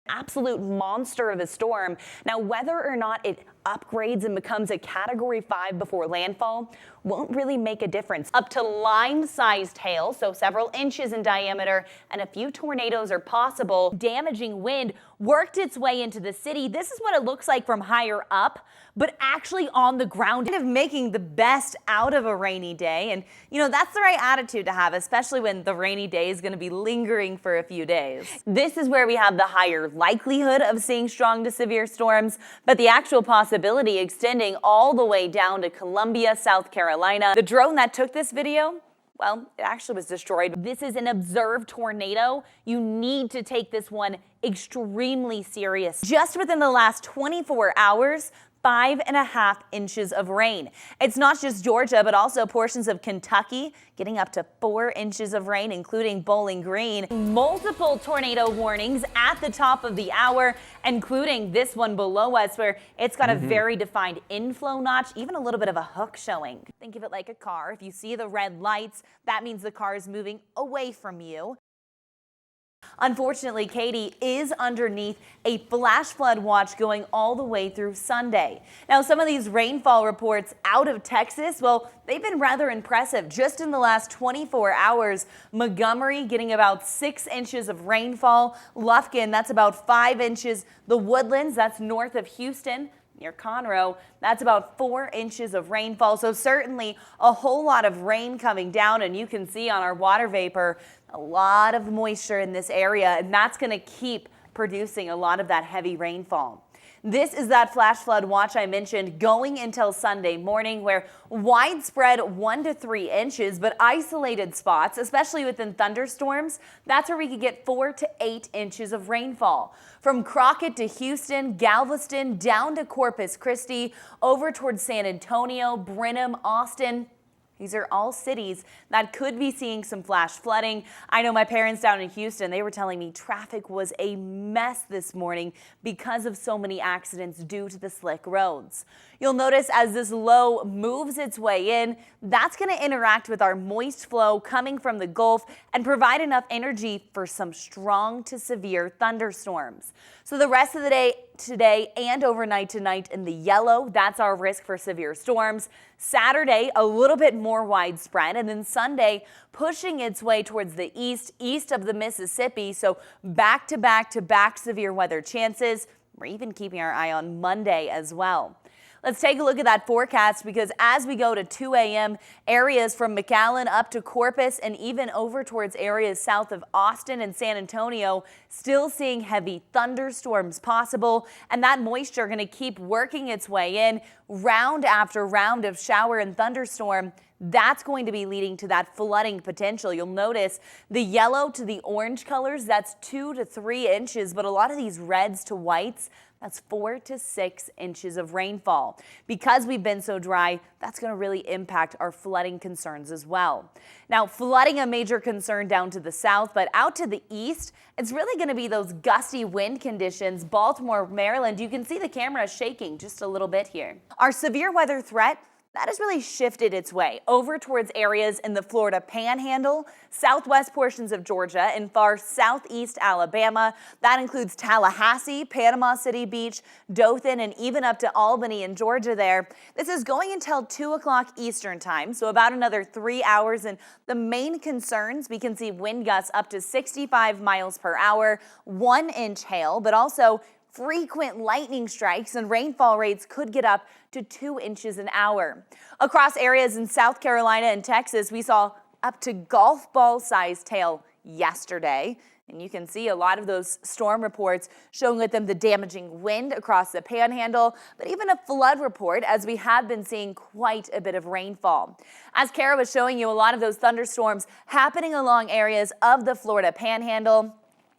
Absolute monster of a storm. Now, whether or not it upgrades and becomes a Category 5 before landfall won't really make a difference. Up to lime-sized hail, so several inches in diameter, and a few tornadoes are possible. Damaging wind worked its way into the city. This is what it looks like from higher up, but actually on the ground, kind of making the best out of a rainy day. And that's the right attitude to have, especially when the rainy day is going to be lingering for a few days. This is where we have the higher likelihood of seeing strong to severe storms, but the actual possibility extending all the way down to Columbia, South Carolina. The drone that took this video, well, it actually was destroyed. This is an observed tornado. You need to take this one extremely serious. Just within the last 24 hours, 5.5 inches of rain. It's not just Georgia, but also portions of Kentucky getting up to 4 inches of rain, including Bowling Green. Multiple tornado warnings at the top of the hour, including this one below us, where it's got a very defined inflow notch, even a little bit of a hook showing. Think of it like a car. If you see the red lights, that means the car is moving away from you. Unfortunately, Katie is underneath a flash flood watch going all the way through Sunday. Now, some of these rainfall reports out of Texas, well, they've been rather impressive. Just in the last 24 hours, Montgomery getting about 6 inches of rainfall. Lufkin, that's about 5 inches. The Woodlands, that's north of Houston, near Conroe, that's about 4 inches of rainfall. So certainly a whole lot of rain coming down, and you can see on our water vapor a lot of moisture in this area, and that's going to keep producing a lot of that heavy rainfall. This is that flash flood watch I mentioned going until Sunday morning, where widespread 1 to 3 inches, but isolated spots, especially within thunderstorms, that's where we could get 4 to 8 inches of rainfall. From Crockett to Houston, Galveston, down to Corpus Christi, over towards San Antonio, Brenham, Austin. These are all cities that could be seeing some flash flooding. I know my parents down in Houston, they were telling me traffic was a mess this morning because of so many accidents due to the slick roads. You'll notice as this low moves its way in, that's going to interact with our moist flow coming from the Gulf and provide enough energy for some strong to severe thunderstorms. So the rest of the day today and overnight tonight in the yellow, that's our risk for severe storms. Saturday, a little bit more widespread, and then Sunday pushing its way towards the east of the Mississippi. So back to back severe weather chances. We're even keeping our eye on Monday as well. Let's take a look at that forecast, because as we go to 2 a.m., areas from McAllen up to Corpus and even over towards areas south of Austin and San Antonio, still seeing heavy thunderstorms possible, and that moisture going to keep working its way in round after round of shower and thunderstorm. That's going to be leading to that flooding potential. You'll notice the yellow to the orange colors, that's 2 to 3 inches, but a lot of these reds to whites, that's 4 to 6 inches of rainfall. Because we've been so dry, that's going to really impact our flooding concerns as well. Now, flooding a major concern down to the south, but out to the east, it's really going to be those gusty wind conditions. Baltimore, Maryland, you can see the camera shaking just a little bit here. Our severe weather threat, that has really shifted its way over towards areas in the Florida Panhandle, southwest portions of Georgia, and far southeast Alabama. That includes Tallahassee, Panama City Beach, Dothan, and even up to Albany in Georgia there. This is going until 2 o'clock Eastern time, so about another 3 hours. And the main concerns, we can see wind gusts up to 65 miles per hour, 1-inch hail, but also frequent lightning strikes, and rainfall rates could get up to 2 inches an hour. Across areas in South Carolina and Texas, we saw up to golf ball sized hail yesterday. And you can see a lot of those storm reports showing with them the damaging wind across the Panhandle, but even a flood report, as we have been seeing quite a bit of rainfall. As Kara was showing you, a lot of those thunderstorms happening along areas of the Florida Panhandle.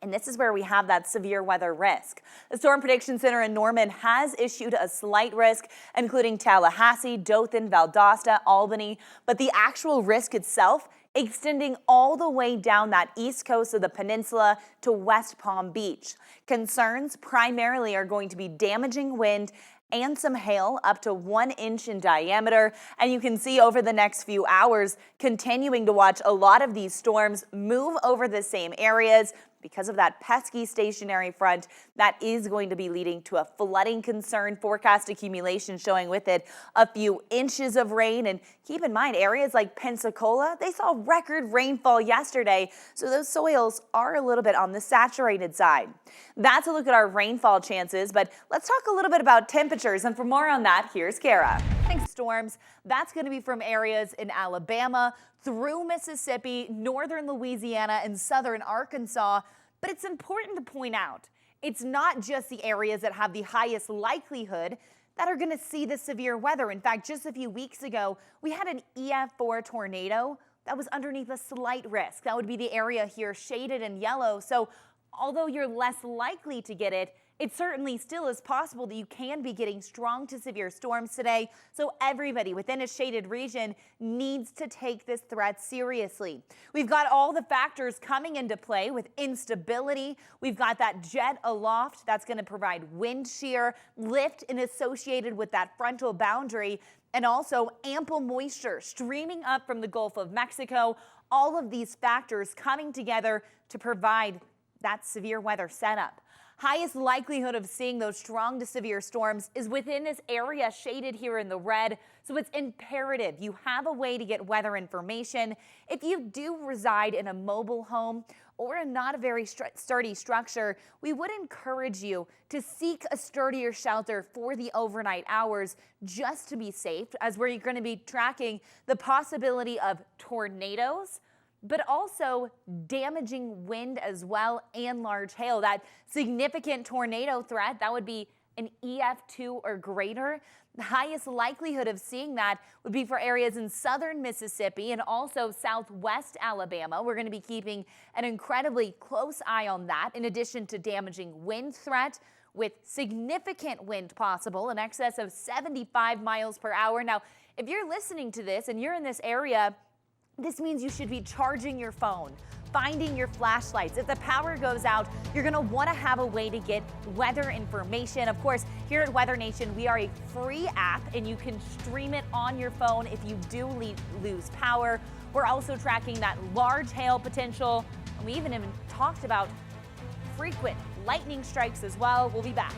And this is where we have that severe weather risk. The Storm Prediction Center in Norman has issued a slight risk, including Tallahassee, Dothan, Valdosta, Albany, but the actual risk itself extending all the way down that east coast of the peninsula to West Palm Beach. Concerns primarily are going to be damaging wind and some hail up to 1 inch in diameter. And you can see over the next few hours, continuing to watch a lot of these storms move over the same areas because of that pesky stationary front, that is going to be leading to a flooding concern. Forecast accumulation showing with it a few inches of rain. And keep in mind, areas like Pensacola, they saw record rainfall yesterday, so those soils are a little bit on the saturated side. That's a look at our rainfall chances, but let's talk a little bit about temperatures. And for more on that, here's Kara. Storms, that's going to be from areas in Alabama through Mississippi, northern Louisiana, and southern Arkansas. But it's important to point out, it's not just the areas that have the highest likelihood that are going to see the severe weather. In fact, just a few weeks ago, we had an EF4 tornado that was underneath a slight risk. That would be the area here shaded in yellow. So although you're less likely to get it, it certainly still is possible that you can be getting strong to severe storms today. So everybody within a shaded region needs to take this threat seriously. We've got all the factors coming into play with instability. We've got that jet aloft that's going to provide wind shear, lift, and associated with that frontal boundary, and also ample moisture streaming up from the Gulf of Mexico. All of these factors coming together to provide that severe weather setup. Highest likelihood of seeing those strong to severe storms is within this area shaded here in the red. So it's imperative you have a way to get weather information. If you do reside in a mobile home or a not a very sturdy structure, we would encourage you to seek a sturdier shelter for the overnight hours just to be safe, as we're going to be tracking the possibility of tornadoes, but also damaging wind as well and large hail. That significant tornado threat, that would be an EF2 or greater. The highest likelihood of seeing that would be for areas in southern Mississippi and also southwest Alabama. We're going to be keeping an incredibly close eye on that, in addition to damaging wind threat with significant wind possible in excess of 75 miles per hour. Now, if you're listening to this and you're in this area, this means you should be charging your phone, finding your flashlights. If the power goes out, you're going to want to have a way to get weather information. Of course, here at Weather Nation, we are a free app and you can stream it on your phone if you do lose power. We're also tracking that large hail potential, and we even talked about frequent lightning strikes as well. We'll be back.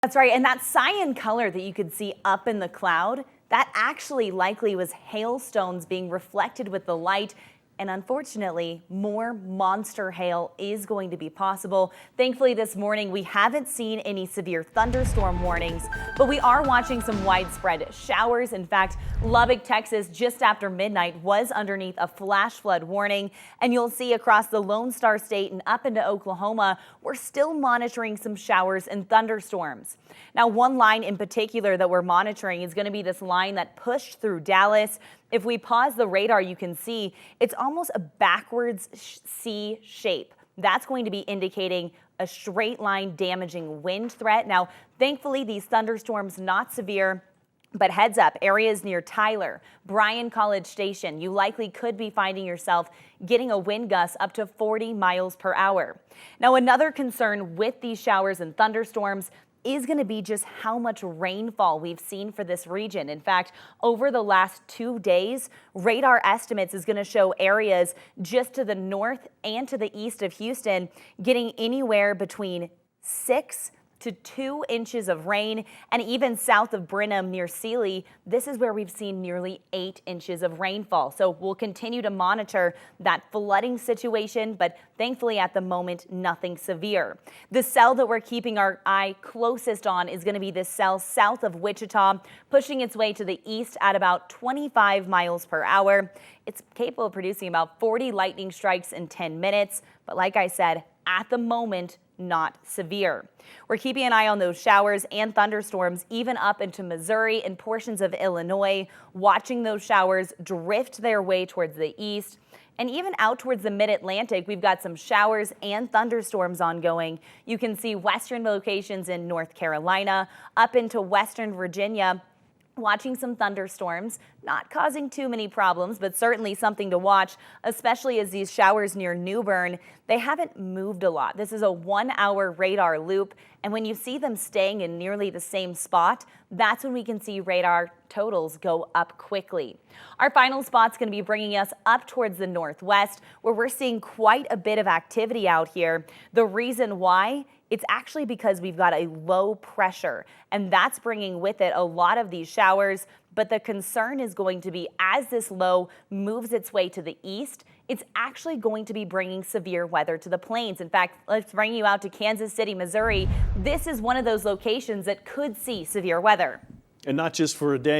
That's right, and that cyan color that you could see up in the cloud, that actually likely was hailstones being reflected with the light. And unfortunately, more monster hail is going to be possible. Thankfully, this morning, we haven't seen any severe thunderstorm warnings, but we are watching some widespread showers. In fact, Lubbock, Texas, just after midnight was underneath a flash flood warning. And you'll see across the Lone Star State and up into Oklahoma, we're still monitoring some showers and thunderstorms. Now, one line in particular that we're monitoring is going to be this line that pushed through Dallas. If we pause the radar, you can see it's almost a backwards C shape. That's going to be indicating a straight line damaging wind threat. Now, thankfully, these thunderstorms not severe, but heads up, areas near Tyler, Bryan College Station, you likely could be finding yourself getting a wind gust up to 40 miles per hour. Now, another concern with these showers and thunderstorms is going to be just how much rainfall we've seen for this region. In fact, over the last 2 days, radar estimates is going to show areas just to the north and to the east of Houston getting anywhere between 6 to 2 inches of rain, and even south of Brenham near Sealy, this is where we've seen nearly 8 inches of rainfall. So we'll continue to monitor that flooding situation, but thankfully at the moment, nothing severe. The cell that we're keeping our eye closest on is going to be this cell south of Wichita, pushing its way to the east at about 25 miles per hour. It's capable of producing about 40 lightning strikes in 10 minutes, but like I said, at the moment, not severe. We're keeping an eye on those showers and thunderstorms even up into Missouri and portions of Illinois, watching those showers drift their way towards the east. And even out towards the mid-Atlantic, we've got some showers and thunderstorms ongoing. You can see western locations in North Carolina, up into western Virginia, watching some thunderstorms, not causing too many problems, but certainly something to watch, especially as these showers near New Bern, they haven't moved a lot. This is a 1-hour radar loop, and when you see them staying in nearly the same spot, that's when we can see radar totals go up quickly. Our final spot's going to be bringing us up towards the northwest, where we're seeing quite a bit of activity out here. The reason why? It's actually because we've got a low pressure, and that's bringing with it a lot of these showers. But the concern is going to be, as this low moves its way to the east, it's actually going to be bringing severe weather to the plains. In fact, let's bring you out to Kansas City, Missouri. This is one of those locations that could see severe weather. And not just for a day.